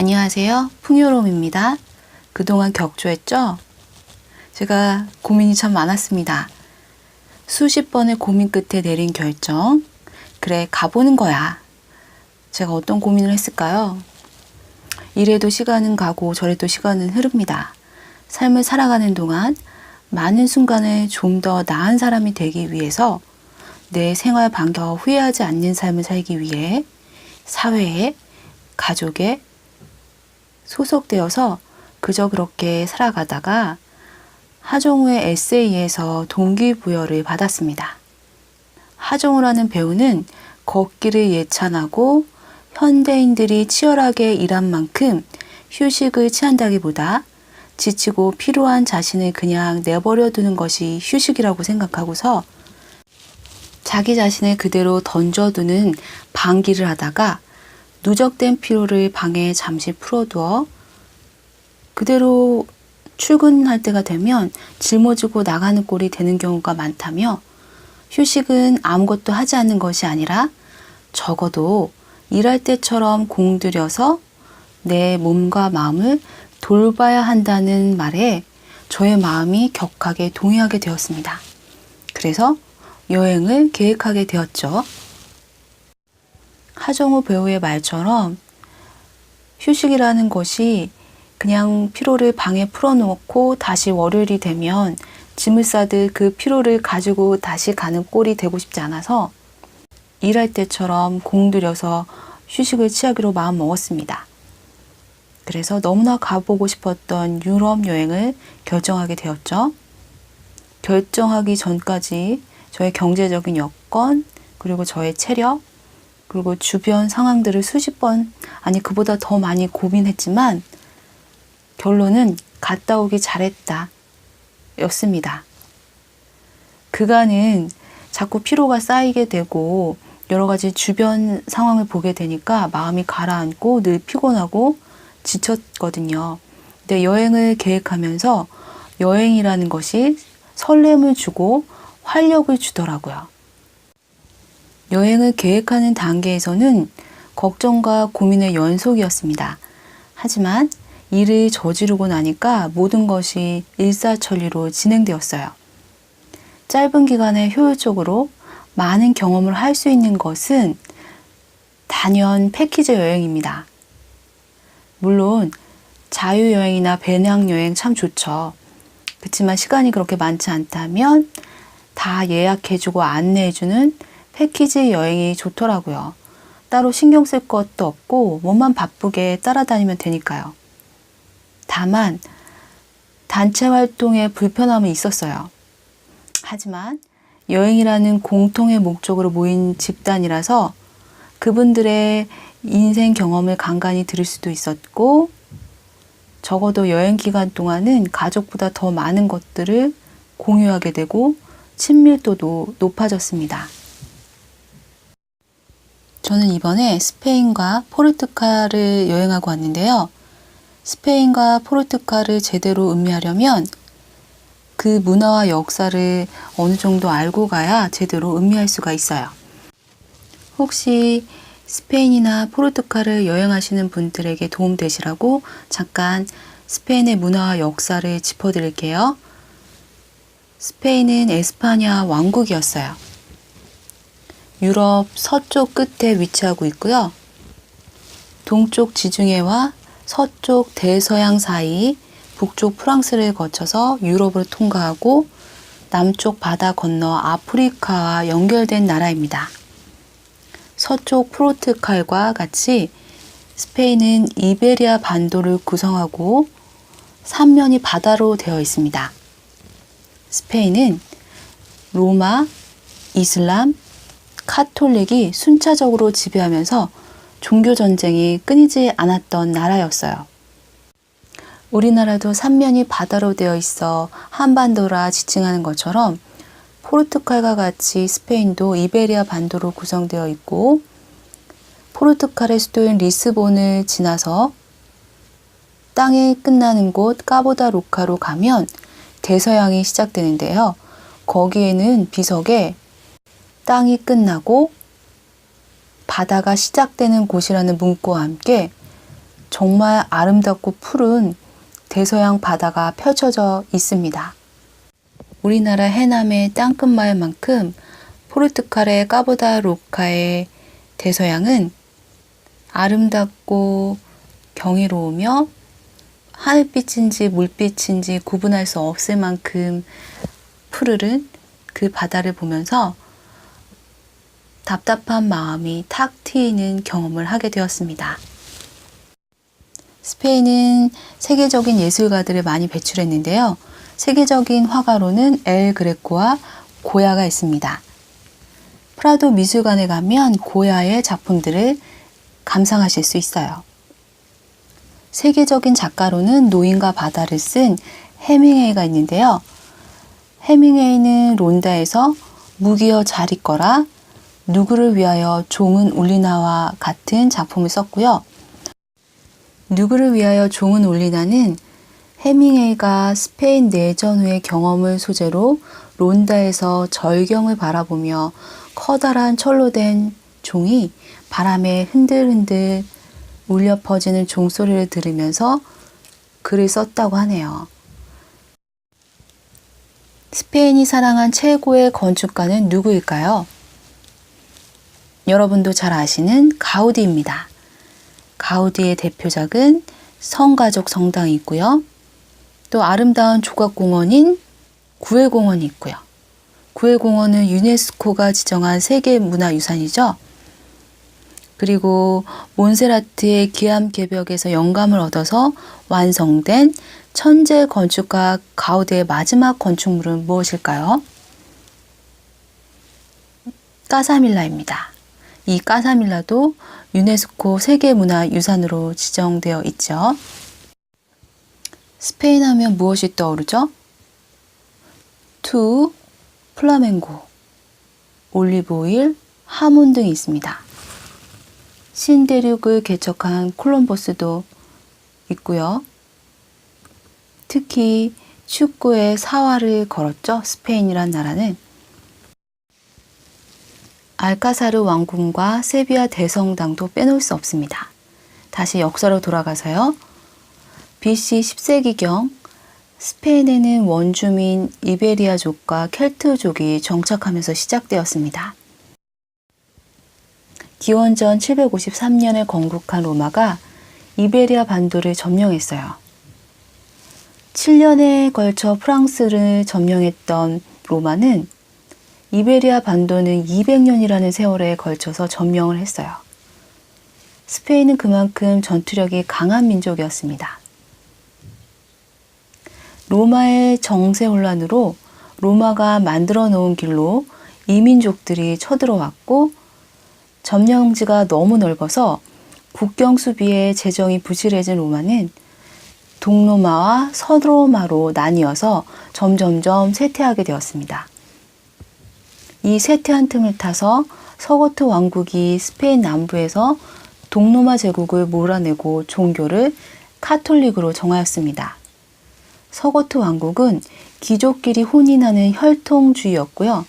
안녕하세요. 풍요로움입니다. 그동안 격조했죠? 제가 고민이 참 많았습니다. 수십 번의 고민 끝에 내린 결정. 그래, 가보는 거야. 제가 어떤 고민을 했을까요? 이래도 시간은 가고 저래도 시간은 흐릅니다. 삶을 살아가는 동안 많은 순간을 좀 더 나은 사람이 되기 위해서 내 생활 반경 후회하지 않는 삶을 살기 위해 사회에, 가족에 소속되어서 그저 그렇게 살아가다가 하정우의 에세이에서 동기부여를 받았습니다. 하정우라는 배우는 걷기를 예찬하고 현대인들이 치열하게 일한 만큼 휴식을 취한다기보다 지치고 피로한 자신을 그냥 내버려 두는 것이 휴식이라고 생각하고서 자기 자신을 그대로 던져두는 방기를 하다가 누적된 피로를 방에 잠시 풀어두어 그대로 출근할 때가 되면 짊어지고 나가는 꼴이 되는 경우가 많다며 휴식은 아무것도 하지 않는 것이 아니라 적어도 일할 때처럼 공들여서 내 몸과 마음을 돌봐야 한다는 말에 저의 마음이 격하게 동의하게 되었습니다. 그래서 여행을 계획하게 되었죠. 하정우 배우의 말처럼 휴식이라는 것이 그냥 피로를 방에 풀어놓고 다시 월요일이 되면 짐을 싸듯 그 피로를 가지고 다시 가는 꼴이 되고 싶지 않아서 일할 때처럼 공들여서 휴식을 취하기로 마음 먹었습니다. 그래서 너무나 가보고 싶었던 유럽 여행을 결정하게 되었죠. 결정하기 전까지 저의 경제적인 여건, 그리고 저의 체력, 그리고 주변 상황들을 수십 번, 아니 그보다 더 많이 고민했지만 결론은 갔다 오기 잘했다 였습니다. 그간은 자꾸 피로가 쌓이게 되고 여러 가지 주변 상황을 보게 되니까 마음이 가라앉고 늘 피곤하고 지쳤거든요. 근데 여행을 계획하면서 여행이라는 것이 설렘을 주고 활력을 주더라고요. 여행을 계획하는 단계에서는 걱정과 고민의 연속이었습니다. 하지만 일을 저지르고 나니까 모든 것이 일사천리로 진행되었어요. 짧은 기간에 효율적으로 많은 경험을 할 수 있는 것은 단연 패키지 여행입니다. 물론 자유여행이나 배낭여행 참 좋죠. 그렇지만 시간이 그렇게 많지 않다면 다 예약해주고 안내해주는 패키지 여행이 좋더라고요. 따로 신경 쓸 것도 없고 몸만 바쁘게 따라다니면 되니까요. 다만 단체 활동에 불편함은 있었어요. 하지만 여행이라는 공통의 목적으로 모인 집단이라서 그분들의 인생 경험을 간간히 들을 수도 있었고 적어도 여행 기간 동안은 가족보다 더 많은 것들을 공유하게 되고 친밀도도 높아졌습니다. 저는 이번에 스페인과 포르투갈을 여행하고 왔는데요. 스페인과 포르투갈을 제대로 음미하려면 그 문화와 역사를 어느 정도 알고 가야 제대로 음미할 수가 있어요. 혹시 스페인이나 포르투갈을 여행하시는 분들에게 도움되시라고 잠깐 스페인의 문화와 역사를 짚어드릴게요. 스페인은 에스파냐 왕국이었어요. 유럽 서쪽 끝에 위치하고 있고요. 동쪽 지중해와 서쪽 대서양 사이 북쪽 프랑스를 거쳐서 유럽으로 통과하고 남쪽 바다 건너 아프리카와 연결된 나라입니다. 서쪽 포르투갈과 같이 스페인은 이베리아 반도를 구성하고 삼면이 바다로 되어 있습니다. 스페인은 로마, 이슬람, 카톨릭이 순차적으로 지배하면서 종교 전쟁이 끊이지 않았던 나라였어요. 우리나라도 삼면이 바다로 되어 있어 한반도라 지칭하는 것처럼 포르투갈과 같이 스페인도 이베리아 반도로 구성되어 있고 포르투갈의 수도인 리스본을 지나서 땅이 끝나는 곳 까보다로카로 가면 대서양이 시작되는데요. 거기에는 비석에 땅이 끝나고 바다가 시작되는 곳이라는 문구와 함께 정말 아름답고 푸른 대서양 바다가 펼쳐져 있습니다. 우리나라 해남의 땅끝마을만큼 포르투갈의 까보다 로카의 대서양은 아름답고 경이로우며 하늘빛인지 물빛인지 구분할 수 없을 만큼 푸르른 그 바다를 보면서 답답한 마음이 탁 트이는 경험을 하게 되었습니다. 스페인은 세계적인 예술가들을 많이 배출했는데요. 세계적인 화가로는 엘 그레코와 고야가 있습니다. 프라도 미술관에 가면 고야의 작품들을 감상하실 수 있어요. 세계적인 작가로는 노인과 바다를 쓴 해밍웨이가 있는데요. 해밍웨이는 론다에서 무기여 잘 있거라, 누구를 위하여 종은 울리나와 같은 작품을 썼고요. 누구를 위하여 종은 울리나는 해밍웨이가 스페인 내전 후의 경험을 소재로 론다에서 절경을 바라보며 커다란 철로 된 종이 바람에 흔들흔들 울려 퍼지는 종소리를 들으면서 글을 썼다고 하네요. 스페인이 사랑한 최고의 건축가는 누구일까요? 여러분도 잘 아시는 가우디입니다. 가우디의 대표작은 성가족 성당이 있고요. 또 아름다운 조각공원인 구엘공원이 있고요. 구엘공원은 유네스코가 지정한 세계문화유산이죠. 그리고 몬세라트의 기암개벽에서 영감을 얻어서 완성된 천재 건축가 가우디의 마지막 건축물은 무엇일까요? 까사밀라입니다. 이 까사밀라도 유네스코 세계문화유산으로 지정되어 있죠. 스페인 하면 무엇이 떠오르죠? 투, 플라멩고, 올리브오일, 하몬 등이 있습니다. 신대륙을 개척한 콜럼버스도 있고요. 특히 축구의 사활을 걸었죠. 스페인이란 나라는. 알카사르 왕궁과 세비야 대성당도 빼놓을 수 없습니다. 다시 역사로 돌아가서요. BC 10세기경 스페인에는 원주민 이베리아족과 켈트족이 정착하면서 시작되었습니다. 기원전 753년에 건국한 로마가 이베리아 반도를 점령했어요. 7년에 걸쳐 프랑스를 점령했던 로마는 이베리아 반도는 200년이라는 세월에 걸쳐서 점령을 했어요. 스페인은 그만큼 전투력이 강한 민족이었습니다. 로마의 정세 혼란으로 로마가 만들어 놓은 길로 이민족들이 쳐들어왔고 점령지가 너무 넓어서 국경 수비에 재정이 부실해진 로마는 동로마와 서로마로 나뉘어서 점점점 쇠퇴하게 되었습니다. 이 쇠퇴한 틈을 타서 서고트 왕국이 스페인 남부에서 동로마 제국을 몰아내고 종교를 카톨릭으로 정하였습니다. 서고트 왕국은 귀족끼리 혼인하는 혈통주의였고요.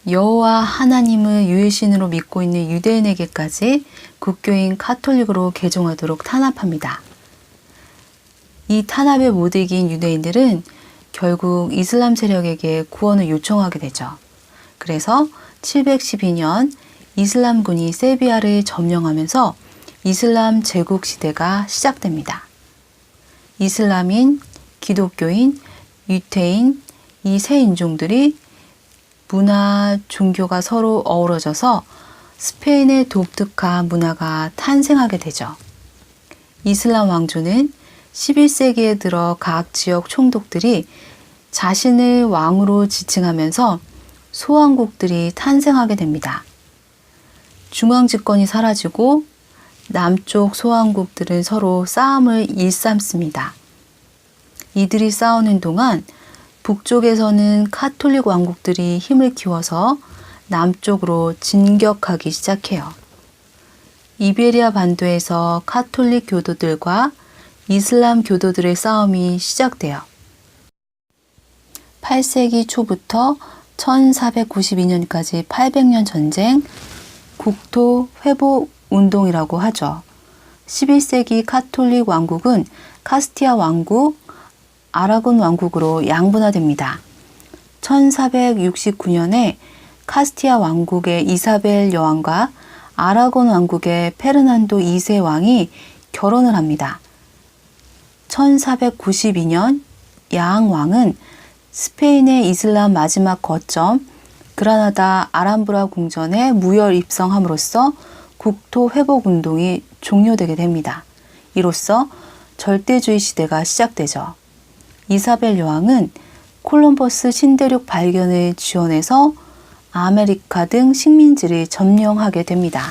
여호와 하나님을 유일신으로 믿고 있는 유대인에게까지 국교인 카톨릭으로 개종하도록 탄압합니다. 이 탄압에 못 이긴 유대인들은 결국 이슬람 세력에게 구원을 요청하게 되죠. 그래서 712년 이슬람군이 세비야를 점령하면서 이슬람 제국 시대가 시작됩니다. 이슬람인, 기독교인, 유태인 이 세 인종들이 문화, 종교가 서로 어우러져서 스페인의 독특한 문화가 탄생하게 되죠. 이슬람 왕조는 11세기에 들어 각 지역 총독들이 자신을 왕으로 지칭하면서 소왕국들이 탄생하게 됩니다. 중앙 집권이 사라지고 남쪽 소왕국들은 서로 싸움을 일삼습니다. 이들이 싸우는 동안 북쪽에서는 카톨릭 왕국들이 힘을 키워서 남쪽으로 진격하기 시작해요. 이베리아 반도에서 카톨릭 교도들과 이슬람 교도들의 싸움이 시작돼요. 8세기 초부터 1492년까지 800년 전쟁, 국토 회복 운동이라고 하죠. 11세기 카톨릭 왕국은 카스티아 왕국, 아라곤 왕국으로 양분화됩니다. 1469년에 카스티아 왕국의 이사벨 여왕과 아라곤 왕국의 페르난도 2세 왕이 결혼을 합니다. 1492년 양 왕은 스페인의 이슬람 마지막 거점 그라나다 아람브라 궁전에 무혈 입성함으로써 국토 회복 운동이 종료되게 됩니다. 이로써 절대주의 시대가 시작되죠. 이사벨 여왕은 콜럼버스 신대륙 발견을 지원해서 아메리카 등 식민지를 점령하게 됩니다.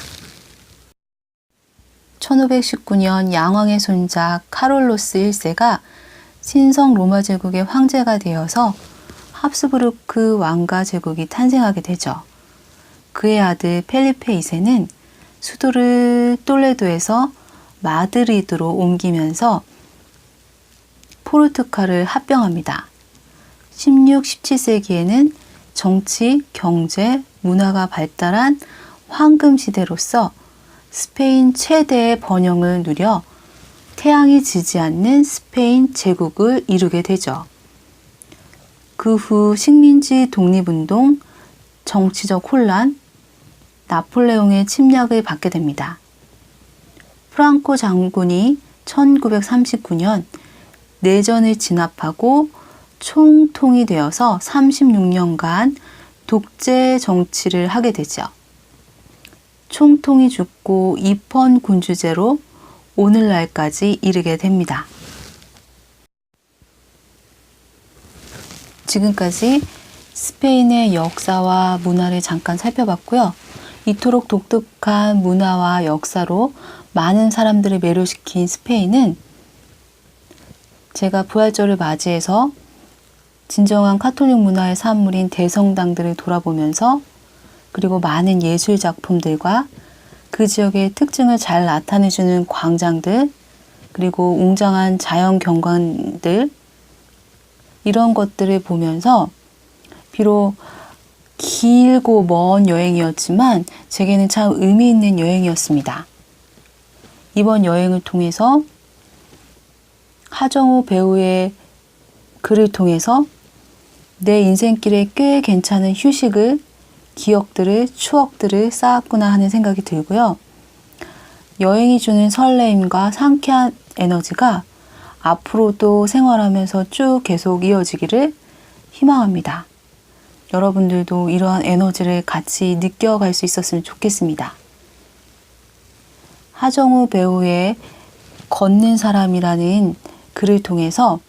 1519년 양왕의 손자 카롤로스 1세가 신성 로마 제국의 황제가 되어서 합스부르크 왕가 제국이 탄생하게 되죠. 그의 아들 펠리페 2세는 수도를 톨레도에서 마드리드로 옮기면서 포르투갈을 합병합니다. 16, 17세기에는 정치, 경제, 문화가 발달한 황금 시대로서 스페인 최대의 번영을 누려 태양이 지지 않는 스페인 제국을 이루게 되죠. 그 후 식민지 독립운동, 정치적 혼란, 나폴레옹의 침략을 받게 됩니다. 프랑코 장군이 1939년 내전을 진압하고 총통이 되어서 36년간 독재 정치를 하게 되죠. 총통이 죽고 입헌 군주제로 오늘날까지 이르게 됩니다. 지금까지 스페인의 역사와 문화를 잠깐 살펴봤고요. 이토록 독특한 문화와 역사로 많은 사람들을 매료시킨 스페인은 제가 부활절을 맞이해서 진정한 카톨릭 문화의 산물인 대성당들을 돌아보면서 그리고 많은 예술 작품들과 그 지역의 특징을 잘 나타내주는 광장들 그리고 웅장한 자연 경관들 이런 것들을 보면서 비록 길고 먼 여행이었지만 제게는 참 의미 있는 여행이었습니다. 이번 여행을 통해서 하정우 배우의 글을 통해서 내 인생길에 꽤 괜찮은 휴식을, 기억들을, 추억들을 쌓았구나 하는 생각이 들고요. 여행이 주는 설레임과 상쾌한 에너지가 앞으로도 생활하면서 쭉 계속 이어지기를 희망합니다. 여러분들도 이러한 에너지를 같이 느껴갈 수 있었으면 좋겠습니다. 하정우 배우의 걷는 사람이라는 글을 통해서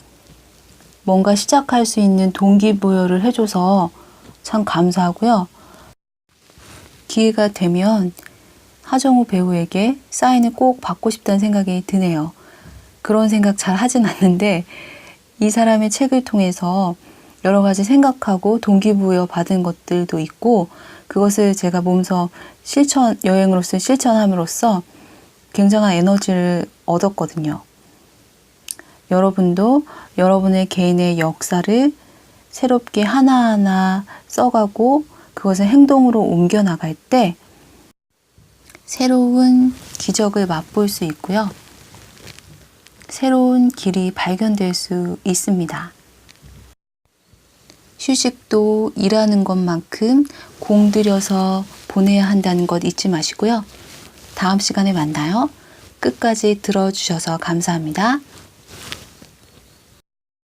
뭔가 시작할 수 있는 동기부여를 해줘서 참 감사하고요. 기회가 되면 하정우 배우에게 사인을 꼭 받고 싶다는 생각이 드네요. 그런 생각 잘 하진 않는데 이 사람의 책을 통해서 여러 가지 생각하고 동기부여 받은 것들도 있고 그것을 제가 몸소 여행으로서 실천함으로써 굉장한 에너지를 얻었거든요. 여러분도 여러분의 개인의 역사를 새롭게 하나하나 써가고 그것을 행동으로 옮겨 나갈 때 새로운 기적을 맛볼 수 있고요. 새로운 길이 발견될 수 있습니다. 휴식도 일하는 것만큼 공들여서 보내야 한다는 것 잊지 마시고요. 다음 시간에 만나요. 끝까지 들어주셔서 감사합니다.